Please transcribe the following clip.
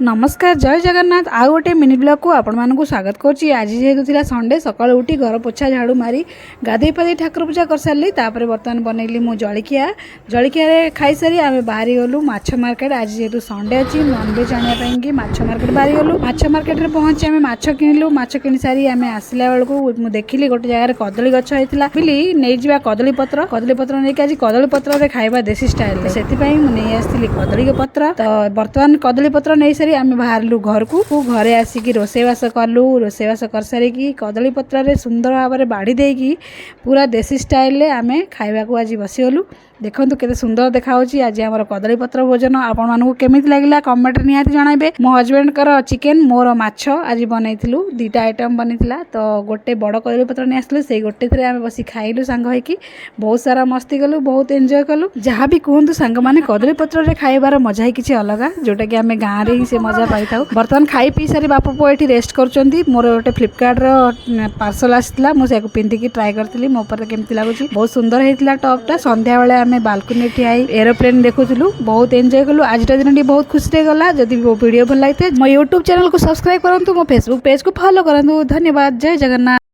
नमस्कार जय जगन्नाथ आउ गोटे मिनी ब्लॉग को आपण मानक स्वागत करुँची। आज जेहेतु थिला संडे सकाळ उठी घर पोछा झाड़ू मारी गाधे पाधे ठाकुर पूजा कर सारी बर्तमान बनैली मो जलिया खाई सारी आम बाहरी गलु माछ मार्केट। आज जेहेतु संडे अच्छी नॉनवेज आने कि माछ मार्केट बाहरी गलु। माछ मार्केट रे पहुंची आम माछ किणिलु। माछ किणी सारी आम आसला बेलू मुझे देखिली गोटे जगह कदली गछ होता बोली नहीं जा कदली पत्र नहीं कि आज कदली पत्र खाଇବା देसी स्टाइल से नहीं आसती कदली पत्र। तो बर्तमान कदली पत्र नहीं आम बाहरलु घर को घरे आसिकी रोसेबास कलु। रोसेबास कर सारिकी कदली पत्र सुंदर भाव में बाड़ी देकी पूरा देसी स्टाइल आम खाइबा को आज बसीगलु। देखो केते सुंदर देखा आज आम कदली पत्र भोजन आपण मानू केमी लगे कमेंट निहाती जनइबे। मो हजबैंड कर चिकेन मोर माछ आज बनईलु दुईटा आइटम बनईला। तो गोटे बड़ कदली पत्र नहीं आसलु से गोटे थे आम बस खाइलु सांग होइकी बहुत सारा मस्ती कलु बहुत एंजॉय कलु। जहाँ भी कहतु सांग मैंने कदली पत्र खाइबार मजा ही किसी अलग जोटा कि आम गाँव में ही से मजा पाई था। बर्तमान खाई पी सारी बापा पुआ ये रेस्ट कर मोर गोटे फ्लिपकार्ट पार्सल आसाला मुझे पिंधिकी ट्राए करी मो पर केमती लगुच बहुत सुंदर होता टॉपटा। संध्या बेले आम बालकनी ठियाई एरोप्लेन देखुलु बहुत एंजॉय कलु। आज दिन बहुत खुशी गला। जदि वो वीडियो भल लगे मो यूट्यूब चैनल को सब्सक्राइब करूँ मो फेसबुक पेज को फॉलो करूँ। धन्यवाद जय जगन्नाथ।